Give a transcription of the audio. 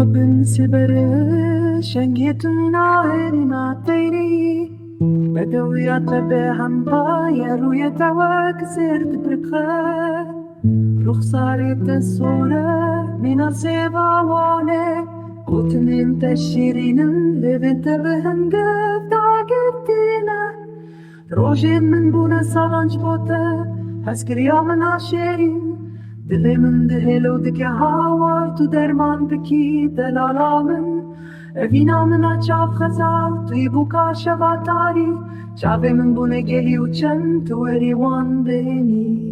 حب سبر شنقتنا هرنا تيري بدوية تبهم باير ويتواك سرت بركة رخصاري الصورة من السيبا وانه وتنين تشيرين لبنت بهنقف داقتنا روجين من بونا سالانج بوتا هسكريا من عشرين دلی من دهلو دکه هاور تو درمان بکی دلالا من اوینا من اچاف خزال توی بوکا شباتاری چاوه من بونه گلی و چند تو اریوان بینی